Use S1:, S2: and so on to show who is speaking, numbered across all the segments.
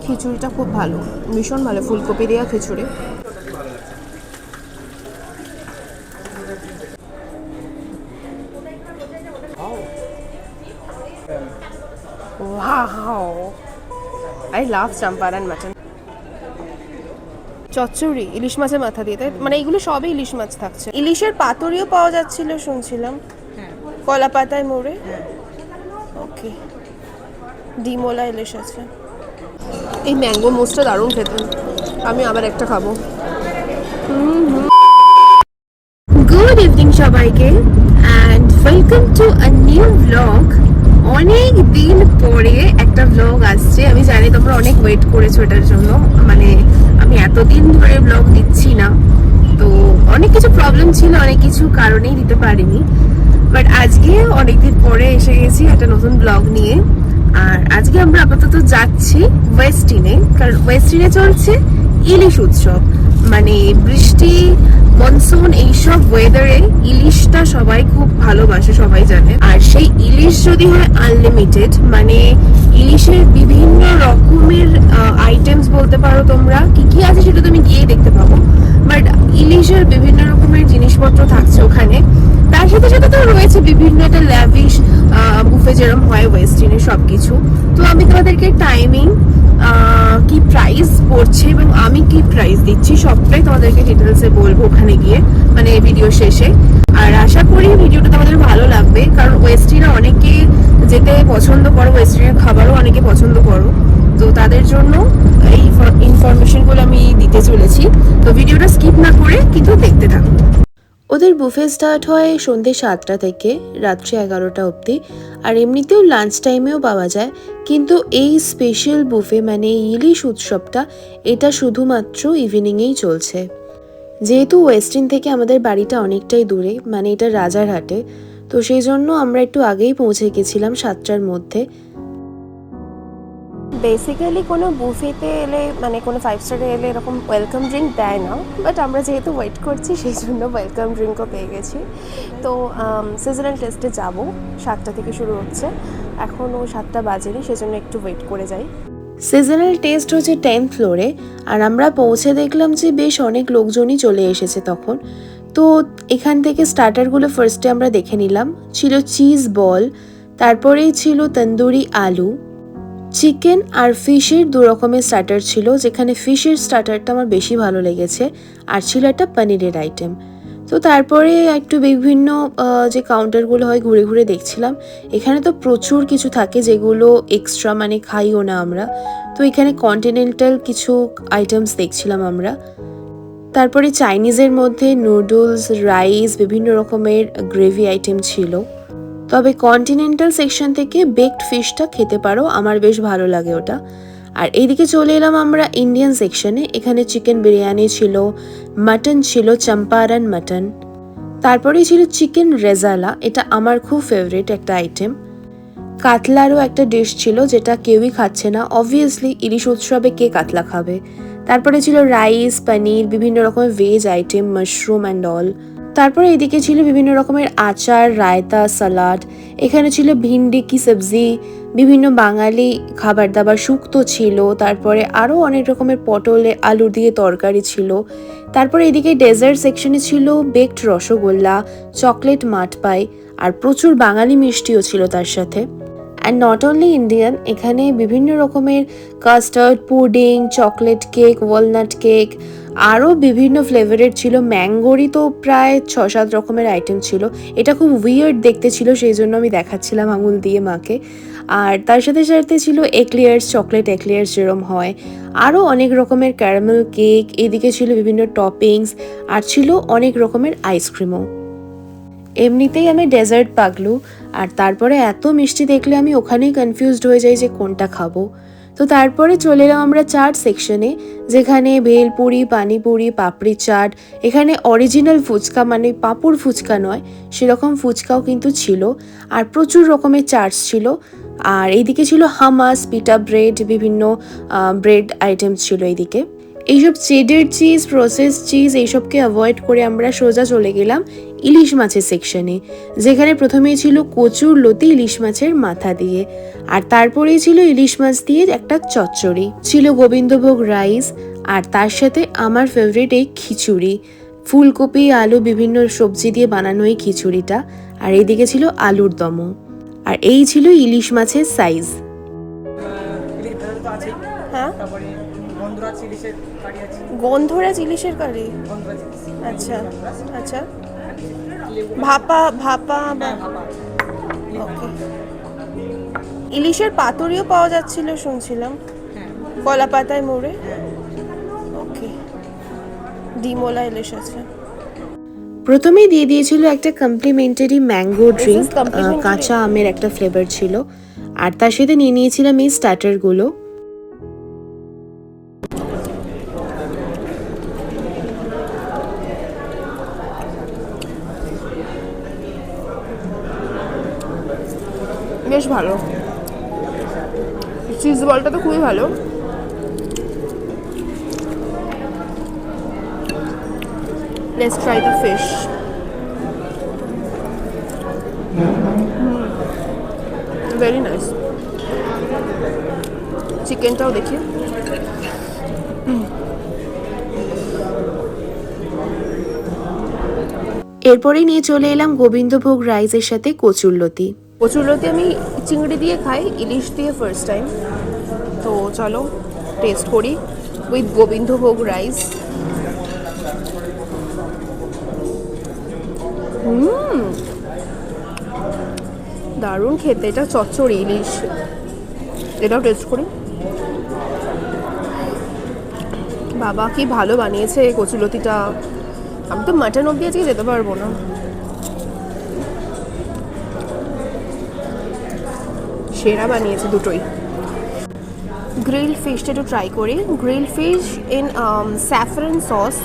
S1: খিচুড়িটা খুব ভালো, ভীষণ ভালো, ফুলকপি দেওয়া খিচুড়ি। Wow! I love champaran mutton. চচ্চড়ি ইলিশ মাছের মাথা দিয়ে, তাই মানে এগুলো সবই ইলিশ মাছ থাকছে। ইলিশের পাতুরিও পাওয়া যাচ্ছিল শুনছিলাম, কলা পাতায় মোড়ে। ওকে, ডিমোলা ইলিশ আছে। এই ম্যাঙ্গো মোসটা দারুণ খেতে, আমি আবার একটা খাবো। গুড ইভিনিং সবাইকে and welcome to a new blog. অনেক দিন পরে একটা ব্লগ আসছে, আমি জানি তোমরা অনেক ওয়েট করেছো এটার জন্য। মানে আমি এতদিন ধরে ব্লগ দিচ্ছি না, তো অনেক কিছু প্রবলেম ছিল, অনেক কিছু কারণেই দিতে পারিনি। বাট আজকে অনেকদিন পরে এসে গেছি একটা নতুন ব্লগ নিয়ে। আর আজকে আমরা আপাতত যাচ্ছি ওয়েস্টিনে, কারণ ওয়েস্টিনে চলছে ইলিশ উৎসব। মানে বৃষ্টি, মনসুন, এইসব ওয়েদারে ইলিশটা সবাই খুব ভালোবাসে, সবাই জানে। আর সেই ইলিশ যদি হয় আনলিমিটেড, মানে ইলিশের বিভিন্ন রকমের আইটেমস বলতে পারো তোমরা, কি কি আছে সেটা তুমি গিয়ে দেখতে পাবো। বাট ইলিশের বিভিন্ন রকমের জিনিসপত্র থাকছে ওখানে। তার সাথে সাথে তো রয়েছে বিভিন্ন একটা ল্যাভিশ বুফে যেরকম হয় ওয়েস্টিনে সবকিছু। তো আমি তোমাদেরকে টাইমিং, কি প্রাইস পড়ছে এবং আমি কি প্রাইস দিচ্ছি সবটাই তোমাদেরকে ডিটেলসে বলবো ওখানে গিয়ে, মানে ভিডিও শেষে। আর আশা করি ভিডিওটা তোমাদের ভালো লাগবে, কারণ ওয়েস্টিনে অনেকে যেতে পছন্দ করো, ওয়েস্টিনের খাবারও অনেকে পছন্দ করো, তো তাদের জন্য এই ইনফরমেশনগুলো আমি দিতে চলেছি। তো ভিডিওটা স্কিপ না করে কিন্তু দেখতে থাকো। ওদের বুফে স্টার্ট হয় সন্ধ্যে 7টা থেকে রাত্রি 11টা অবধি, আর এমনিতেও লাঞ্চ টাইমেও পাওয়া যায়। কিন্তু এই স্পেশাল বুফে মানে ইলিশ উৎসবটা, এটা শুধুমাত্র ইভিনিংয়েই চলছে। যেহেতু ওয়েস্টিন থেকে আমাদের বাড়িটা অনেকটাই দূরে, মানে এটা রাজারহাটে, তো সেই জন্য আমরা একটু আগেই পৌঁছে গেছিলাম 7টার মধ্যে। বেসিক্যালি কোনো বুফেতে এলে, মানে কোনো 5 স্টারে এলে এরকম ওয়েলকাম ড্রিঙ্ক দেয় না, বাট আমরা যেহেতু ওয়েট করছি সেই জন্য ওয়েলকাম ড্রিঙ্কও পেয়ে গেছি। তো সিজনাল টেস্টে যাব, 7টা থেকে শুরু হচ্ছে, এখনও 7টা বাজেনি, সেজন্য একটু ওয়েট করে যাই। সিজনাল টেস্ট হচ্ছে 10th ফ্লোরে, আর আমরা পৌঁছে দেখলাম যে বেশ অনেক লোকজনই চলে এসেছে তখন। তো এখান থেকে স্টার্টারগুলো ফার্স্টে আমরা দেখে নিলাম। ছিল চিজ বল, তারপরেই ছিল তন্দুরি আলু, চিকেন আর ফিশের 2 রকমের স্টার্টার ছিল, যেখানে ফিশের স্টার্টারটা আমার বেশি ভালো লেগেছে, আর ছিল একটা পনিরের আইটেম। তো তারপরে একটু বিভিন্ন যে কাউন্টারগুলো হয় ঘুরে ঘুরে দেখছিলাম। এখানে তো প্রচুর কিছু থাকে যেগুলো এক্সট্রা, মানে খাইও না আমরা। তো এখানে কন্টিনেন্টাল কিছু আইটেমস দেখছিলাম আমরা। তারপরে চাইনিজের মধ্যে নুডলস, রাইস, বিভিন্ন রকমের গ্রেভি আইটেম ছিল। তবে কন্টিনেন্টাল সেকশন থেকে বেকড ফিশটা খেতে পারো, আমার বেশ ভালো লাগে ওটা। আর এইদিকে চলে এলাম আমরা ইন্ডিয়ান সেকশনে। এখানে চিকেন বিরিয়ানি ছিল, মাটন ছিল, চম্পারন মাটন, তারপরেই ছিল চিকেন রেজালা, এটা আমার খুব ফেভারিট একটা আইটেম। কাতলারও একটা ডিশ ছিল, যেটা কেউই খাচ্ছে না, অবভিয়াসলি ইলিশ উৎসবে কে কাতলা খাবে। তারপরে ছিল রাইস, পনির, বিভিন্ন রকমের veg item, mushroom and all. তারপরে এদিকে ছিল বিভিন্ন রকমের আচার, রায়তা, সালাড। এখানে ছিল ভিন্ডি কি সবজি, বিভিন্ন বাঙালি খাবার দাবার, শুক্তো ছিল, তারপরে আরও অনেক রকমের পটলে আলু দিয়ে তরকারি ছিল। তারপরে এদিকে ডেজার্ট সেকশনে ছিল বেকড রসগোল্লা, চকলেট মাঠপাই, আর প্রচুর বাঙালি মিষ্টিও ছিল তার সাথে। অ্যান্ড নট অনলি ইন্ডিয়ান, এখানে বিভিন্ন রকমের custard, pudding, chocolate cake, walnut cake, আরও বিভিন্ন ফ্লেভারের ছিল। ম্যাঙ্গোরই তো প্রায় 6-7 রকমের আইটেম ছিল। এটা খুব উইয়ার্ড দেখতে ছিল, সেই জন্য আমি দেখাচ্ছিলাম আঙুল দিয়ে মাকে। আর তার সাথে সাথে ছিল এক্লিয়ার্স, চকলেট এক্লিয়ার্স যেরম হয়, আরও অনেক রকমের ক্যারামেল কেক। এদিকে ছিল বিভিন্ন টপিংস, আর ছিল অনেক রকমের আইসক্রিমও। এমনিতেই আমি ডেজার্ট পাগলু, আর তারপরে এত মিষ্টি দেখলে আমি ওখানেই কনফিউজড হয়ে যাই যে কোনটা খাবো। তো তারপরে চলে এলাম আমরা চাট সেকশনে, যেখানে ভেলপুরি, পানিপুরি, পাপড়ি চাট, এখানে অরিজিনাল ফুচকা, মানে পাঁপড় ফুচকা নয়, সেরকম ফুচকাও কিন্তু ছিল, আর প্রচুর রকমের চাটস ছিল। আর এইদিকে ছিল হামাস, পিটা ব্রেড, বিভিন্ন ব্রেড আইটেমস ছিল এইদিকে।
S2: এইসব চেডার চিজ, প্রসেস চিজ এইসবকে অ্যাভয়েড করে আমরা সোজা চলে গেলাম ইলিশ মাছের সেকশনে, যেখানে প্রথমেই ছিল কচুর লতি ইলিশ মাছের মাথা দিয়ে, আর তারপরেই ছিল ইলিশ মাছ দিয়ে একটা চচ্চড়ি, ছিল গোবিন্দভোগ রাইস, আর তার সাথে আমার ফেভারিট এই খিচুড়ি, ফুলকপি আলু বিভিন্ন সবজি দিয়ে বানানো এই খিচুড়িটা, আর এইদিকে ছিল আলুর দম, আর এই ছিল ইলিশ মাছের সাইজ।
S1: হ্যাঁ, গন্ধরাজ ইলিশের কারি। আচ্ছা আচ্ছা, ভাপা ভাপা। ওকে, ইলিশের পাতুরিও পাওয়া যাচ্ছিল শুনছিলাম, কলা পাতায় মুড়ে। ওকে, ডিমোলা ইলিশ আছে।
S2: প্রথমেই দিয়ে দিয়েছিল একটা কমপ্লিমেন্টারি ম্যাঙ্গো ড্রিঙ্ক, কাঁচা আমের একটা ফ্লেভার ছিল, আর তার সাথে নিয়ে নিয়েছিলাম এই স্টার্টারগুলো।
S1: বেশ ভালো, চিজ বলটা তো খুবই ভালো। Let's try the fish. Very nice. চিকেনটাও দেখি।
S2: এরপরেই নিয়ে চলে এলাম গোবিন্দভোগ রাইসের সাথে কচুরলতি।
S1: কচুরলতি আমি চিংড়ি দিয়ে খাই, ইলিশ দিয়ে ফার্স্ট টাইম। তো চলো টেস্ট করি উইথ গোবিন্দভোগ রাইস। দারুণ খেতে, এটা চচ্চড়ি ইলিশ, এটাও টেস্ট করি। বাবা কি ভালো বানিয়েছে কচুলতিটা, আমি তো মাটন অব্দি আজকে যেতে পারবো না। সেরা বানিয়েছে দুটোই। গ্রিল ফিশটা একটু ট্রাই করি, grill fish in saffron sauce,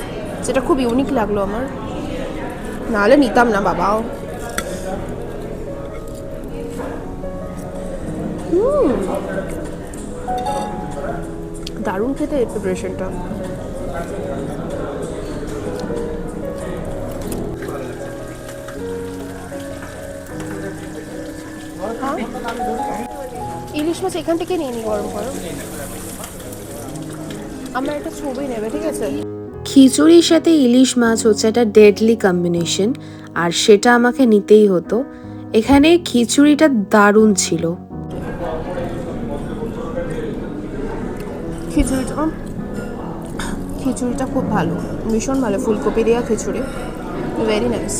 S1: যেটা খুব ইউনিক লাগলো আমার, নাহলে নিতাম না বাবা। দারুণ খেতে এই প্রিপারেশনটা। ইলিশ মাছ এখান থেকে নিয়ে নি, গরম করো। আমরা একটা ছবি নেবে, ঠিক আছে?
S2: খিচুড়ির সাথে ইলিশ মাছ হচ্ছে একটা ডেডলি কম্বিনেশন, আর সেটা আমাকে নিতেই হতো। এখানে খিচুড়িটা দারুণ ছিল।
S1: খিচুড়িটা খুব ভালো, ভীষণ ভালো, ফুলকপি দেওয়া খিচুড়ি, ভেরি নাইস।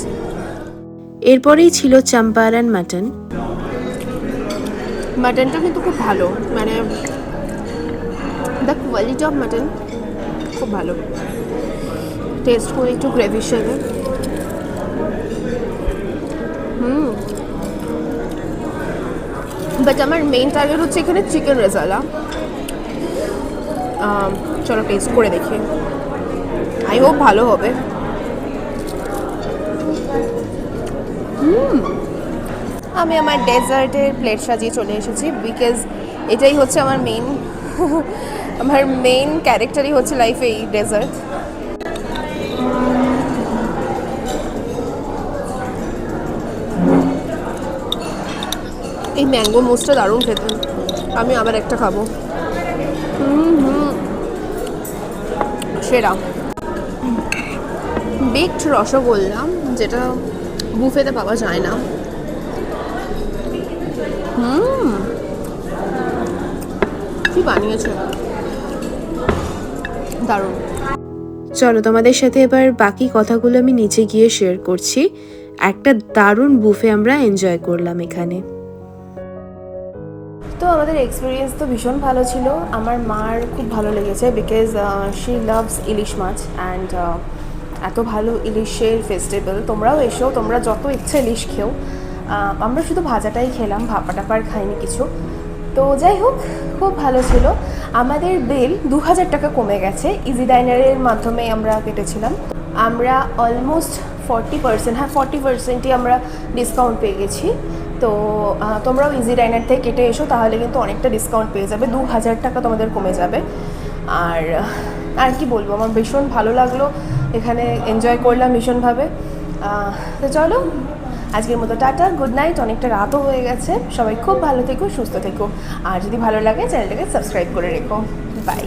S2: এরপরেই ছিল চম্পারন মাটন।
S1: মাটনটা কিন্তু খুব ভালো, মানে দ্য কোয়ালিটি অফ মাটন খুব ভালো। টেস্ট করে একটু গ্রেভির সাথে। বাট আমার মেইন টার্গেট হচ্ছে এখানে চিকেন রেজালা। চলো টেস্ট করে দেখি, আই হোপ ভালো হবে। আমি আমার ডেজার্টের প্লেট সাজিয়ে চলে এসেছি, বিকজ এটাই হচ্ছে আমার মেইন আমার মেইন ক্যারেক্টারই হচ্ছে লাইফে এই ডেজার্ট। এই ম্যাঙ্গো মুসটা দারুণ খেতে, আমি আবার একটা খাবো। সেরা বেকড রসগোল্লা, যেটা বুফেতে পাওয়া যায় না। কি বানিয়েছে, দারুণ।
S2: চলো তোমাদের সাথে এবার বাকি কথাগুলো আমি নিচে গিয়ে শেয়ার করছি। একটা দারুণ বুফে আমরা এনজয় করলাম এখানে।
S1: তো আমাদের এক্সপিরিয়েন্স তো ভীষণ ভালো ছিল, আমার মার খুব ভালো লেগেছে, বিকজ শি লাভস ইলিশ মাছ অ্যান্ড এত ভালো ইলিশের ফেস্টিভ্যাল। তোমরাও এসো, তোমরা যত ইচ্ছে ইলিশ খেও। আমরা শুধু ভাজাটাই খেলাম, ভাপা টাপার খাইনি কিছু। তো যাই হোক, খুব ভালো ছিল। আমাদের বিল 2000 টাকা কমে গেছে, ইজি ডাইনারের মাধ্যমে আমরা কেটেছিলাম। আমরা অলমোস্ট 40%, হ্যাঁ 40%ই আমরা ডিসকাউন্ট পেয়ে গেছি। তো তোমরাও ইজি ডাইনার থেকে কেটে এসো, তাহলে কিন্তু অনেকটা ডিসকাউন্ট পেয়ে যাবে, 2000 টাকা তোমাদের কমে যাবে। আর আর কি বলবো, আমার ভীষণ ভালো লাগলো, এখানে এনজয় করলাম ভীষণভাবে। তো চলো আজকের মতো টাটা, গুড নাইট, অনেকটা রাতও হয়ে গেছে। সবাই খুব ভালো থেকো, সুস্থ থেকো, আর যদি ভালো লাগে চ্যানেলটাকে সাবস্ক্রাইব করে রেখো। বাই।